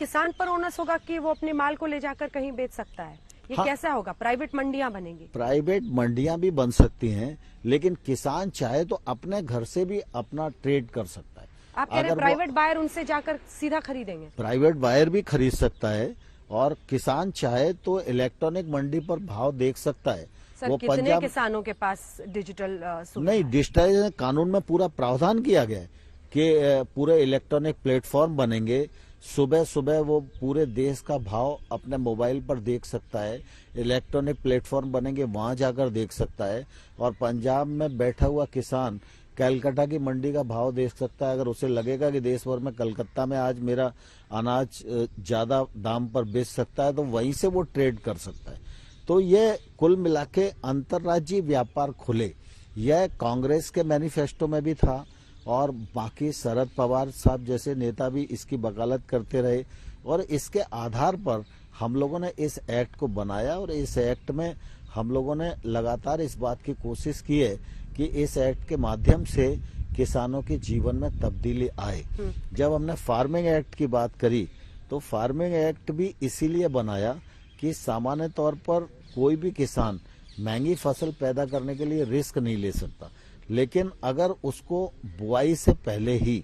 किसान पर ओनस होगा कि वो अपने माल को ले जाकर कहीं बेच सकता है? ये हाँ, कैसा होगा? प्राइवेट मंडियां बनेंगी? प्राइवेट मंडियां भी बन सकती हैं, लेकिन किसान चाहे तो अपने घर से भी अपना ट्रेड कर सकता है। आप कह रहे हैं प्राइवेट बायर उनसे जाकर सीधा खरीदेंगे? प्राइवेट बायर भी खरीद सकता है, और किसान चाहे तो इलेक्ट्रॉनिक मंडी पर भाव देख सकता है। सर, वो कितने किसानों के पास डिजिटल नहीं, डिजिटाइजेशन कानून में पूरा प्रावधान किया गया है कि पूरे इलेक्ट्रॉनिक प्लेटफॉर्म बनेंगे। सुबह सुबह वो पूरे देश का भाव अपने मोबाइल पर देख सकता है। इलेक्ट्रॉनिक प्लेटफॉर्म बनेंगे, वहां जाकर देख सकता है। और पंजाब में बैठा हुआ किसान कलकत्ता की मंडी का भाव देख सकता है। अगर उसे लगेगा कि देश भर में कलकत्ता में आज मेरा अनाज ज्यादा दाम पर बेच सकता है, तो वहीं से वो ट्रेड कर सकता है। तो ये कुल मिला के अंतर्राज्यीय व्यापार खुले, यह कांग्रेस के मैनिफेस्टो में भी था, और बाकी शरद पवार साहब जैसे नेता भी इसकी वकालत करते रहे, और इसके आधार पर हम लोगों ने इस एक्ट को बनाया। और इस एक्ट में हम लोगों ने लगातार इस बात की कोशिश की है कि इस एक्ट के माध्यम से किसानों के जीवन में तब्दीली आए। जब हमने फार्मिंग एक्ट की बात करी, तो फार्मिंग एक्ट भी इसीलिए बनाया कि सामान्य तौर पर कोई भी किसान महंगी फसल पैदा करने के लिए रिस्क नहीं ले सकता, लेकिन अगर उसको बुआई से पहले ही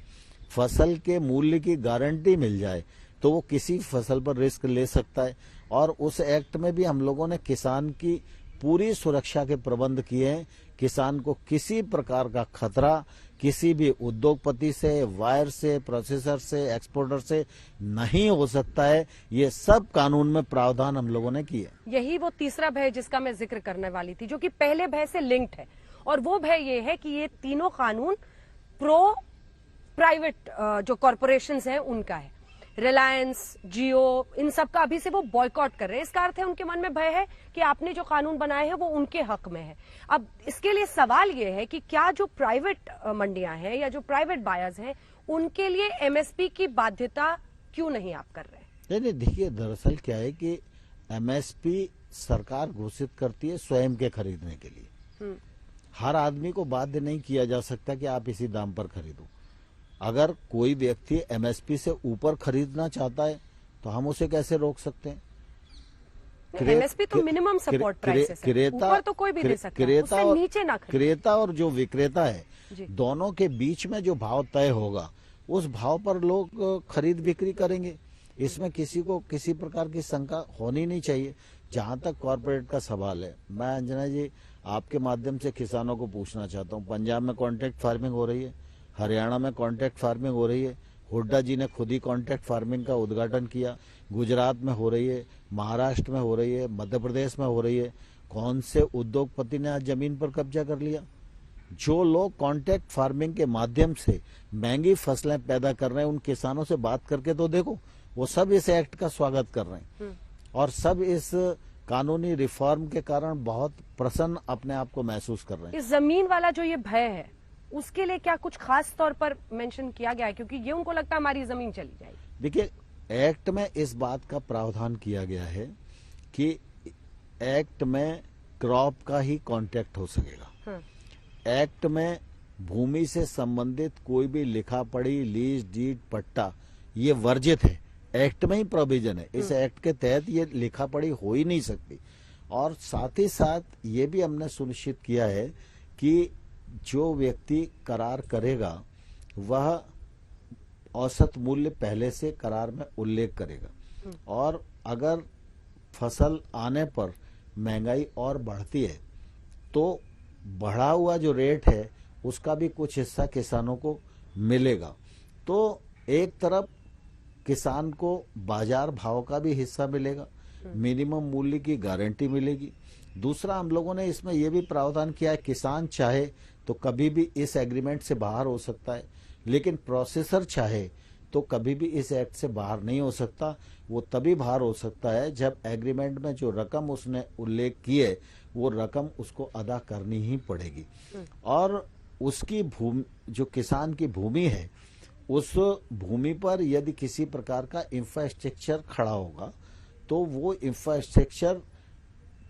फसल के मूल्य की गारंटी मिल जाए तो वो किसी फसल पर रिस्क ले सकता है। और उस एक्ट में भी हम लोगों ने किसान की पूरी सुरक्षा के प्रबंध किए हैं। किसान को किसी प्रकार का खतरा किसी भी उद्योगपति से, वायर से, प्रोसेसर से, एक्सपोर्टर से नहीं हो सकता है। ये सब कानून में प्रावधान हम लोगों ने किए। यही वो तीसरा भय जिसका मैं जिक्र करने वाली थी, जो कि पहले भय से लिंक्ड है, और वो भय ये है कि ये तीनों कानून प्रो प्राइवेट जो कॉरपोरेशंस हैं उनका है। रिलायंस, जियो, इन सब का अभी से वो बॉयकॉट कर रहे हैं। इसका अर्थ है उनके मन में भय है कि आपने जो कानून बनाए हैं वो उनके हक में है। अब इसके लिए सवाल ये है कि क्या जो प्राइवेट मंडियां हैं या जो प्राइवेट बायर्स हैं उनके लिए एमएसपी की बाध्यता क्यों नहीं आप कर रहे हैं? नहीं, देखिए, दरअसल क्या है कि एमएसपी सरकार घोषित करती है स्वयं के खरीदने के लिए। हर आदमी को बाध्य नहीं किया जा सकता कि आप इसी दाम पर खरीदो। अगर कोई व्यक्ति एमएसपी से ऊपर खरीदना चाहता है तो हम उसे कैसे रोक सकते हैं? एमएसपी तो मिनिमम सपोर्ट प्राइस है, ऊपर तो कोई भी दे सकता है, उससे नीचे ना खरीदे। क्रेता और जो विक्रेता है, दोनों के बीच में जो भाव तय होगा उस भाव पर लोग खरीद बिक्री करेंगे। इसमें किसी को किसी प्रकार की शंका होनी नहीं चाहिए। जहां तक कॉर्पोरेट का सवाल है, मैं अंजना जी आपके माध्यम से किसानों को पूछना चाहता हूं, पंजाब में कॉन्ट्रैक्ट फार्मिंग हो रही है, हरियाणा में कॉन्ट्रैक्ट फार्मिंग हो रही है, हुड्डा जी ने खुद ही कॉन्ट्रैक्ट फार्मिंग का उद्घाटन किया, गुजरात में हो रही है, महाराष्ट्र में हो रही है, मध्य प्रदेश में हो रही है। कौन से उद्योगपति ने आज जमीन पर कब्जा कर लिया? जो लोग कॉन्ट्रैक्ट फार्मिंग के माध्यम से महंगी फसलें पैदा कर रहे हैं, उन किसानों से बात करके तो देखो, वो सब इस एक्ट का स्वागत कर रहे हैं और सब इस कानूनी रिफॉर्म के कारण बहुत प्रसन्न अपने आप को महसूस कर रहे हैं। इस जमीन वाला जो ये भय है उसके लिए क्या कुछ खास तौर पर मेंशन किया गया है? क्योंकि ये उनको लगता है हमारी जमीन चली जाएगी। देखिए, एक्ट में इस बात का प्रावधान किया गया है कि एक्ट में क्रॉप का ही कॉन्ट्रैक्ट हो सकेगा। एक्ट में भूमि से संबंधित कोई भी लिखा पढ़ी, लीज, डीड, पट्टा, ये वर्जित है। एक्ट में ही प्रोविजन है। इस एक्ट के तहत ये लिखा पढ़ी हो ही नहीं सकती। और साथ ही साथ ये भी हमने सुनिश्चित किया है कि जो व्यक्ति करार करेगा वह औसत मूल्य पहले से करार में उल्लेख करेगा, और अगर फसल आने पर महंगाई और बढ़ती है तो बढ़ा हुआ जो रेट है उसका भी कुछ हिस्सा किसानों को मिलेगा। तो एक तरफ किसान को बाजार भाव का भी हिस्सा मिलेगा, मिनिमम मूल्य की गारंटी मिलेगी। दूसरा, हम लोगों ने इसमें यह भी प्रावधान किया है, किसान चाहे तो कभी भी इस एग्रीमेंट से बाहर हो सकता है, लेकिन प्रोसेसर चाहे तो कभी भी इस एक्ट से बाहर नहीं हो सकता। वो तभी बाहर हो सकता है जब एग्रीमेंट में जो रकम उसने उल्लेख की है वो रकम उसको अदा करनी ही पड़ेगी। और उसकी भूमि, जो किसान की भूमि है, उस भूमि पर यदि किसी प्रकार का इंफ्रास्ट्रक्चर खड़ा होगा तो वो इंफ्रास्ट्रक्चर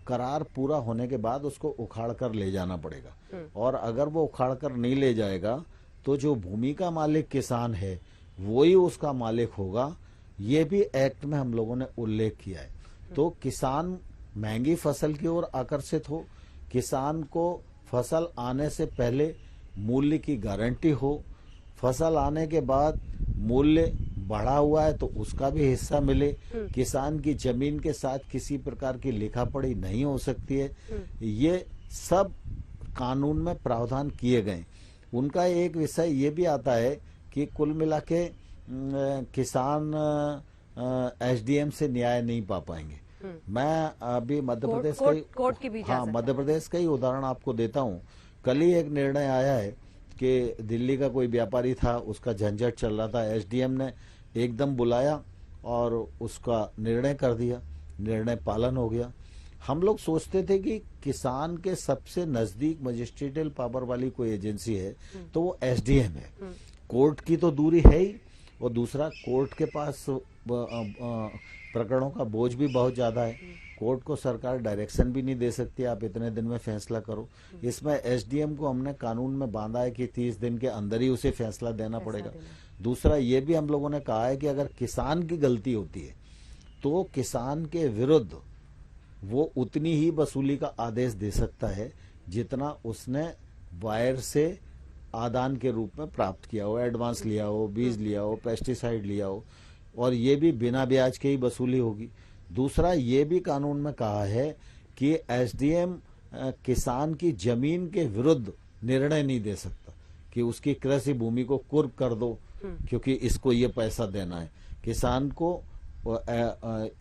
करार पूरा होने के बाद उसको उखाड़ कर ले जाना पड़ेगा। और अगर वो उखाड़ कर नहीं ले जाएगा तो जो भूमि का मालिक किसान है वो ही उसका मालिक होगा। ये भी एक्ट में हम लोगों ने उल्लेख किया है। तो किसान महंगी फसल की ओर आकर्षित हो, किसान को फसल आने से पहले मूल्य की गारंटी हो, फसल आने के बाद मूल्य बढ़ा हुआ है तो उसका भी हिस्सा मिले, किसान की जमीन के साथ किसी प्रकार की लिखापढ़ी नहीं हो सकती है। ये सब कानून में प्रावधान किए गए। उनका एक विषय ये भी आता है कि कुल मिला के किसान एसडीएम से न्याय नहीं पा पाएंगे। मैं अभी मध्य प्रदेश कोर्ट की भी हाँ मध्य प्रदेश का ही उदाहरण आपको देता हूँ। कल ही एक निर्णय आया है कि दिल्ली का कोई व्यापारी था, उसका झंझट चल रहा था, एसडीएम ने एकदम बुलाया और उसका निर्णय कर दिया, निर्णय पालन हो गया। हम लोग सोचते थे कि किसान के सबसे नजदीक मजिस्ट्रेटियल पावर वाली कोई एजेंसी है तो वो एसडीएम है। कोर्ट की तो दूरी है ही, और दूसरा कोर्ट के पास प्रकरणों का बोझ भी बहुत ज्यादा है। कोर्ट को सरकार डायरेक्शन भी नहीं दे सकती आप इतने दिन में फैसला करो। इसमें एसडीएम को हमने कानून में बांधा है कि 30 दिन के अंदर ही उसे फैसला देना पड़ेगा। दूसरा ये भी हम लोगों ने कहा है कि अगर किसान की गलती होती है तो किसान के विरुद्ध वो उतनी ही वसूली का आदेश दे सकता है जितना उसने वायर से आदान के रूप में प्राप्त किया हो, एडवांस लिया हो, बीज लिया हो, पेस्टिसाइड लिया हो, और ये भी बिना ब्याज के ही वसूली होगी। दूसरा ये भी कानून में कहा है कि एसडीएम किसान की जमीन के विरुद्ध निर्णय नहीं दे सकता कि उसकी कृषि भूमि को कुर्क कर दो क्योंकि इसको ये पैसा देना है। किसान को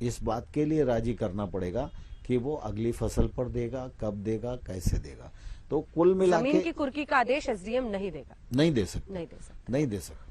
इस बात के लिए राजी करना पड़ेगा कि वो अगली फसल पर देगा, कब देगा, कैसे देगा। तो कुल मिला के जमीन की कुर्की का आदेश एसडीएम नहीं देगा, नहीं दे सकता, नहीं दे सकता। नहीं दे सकता।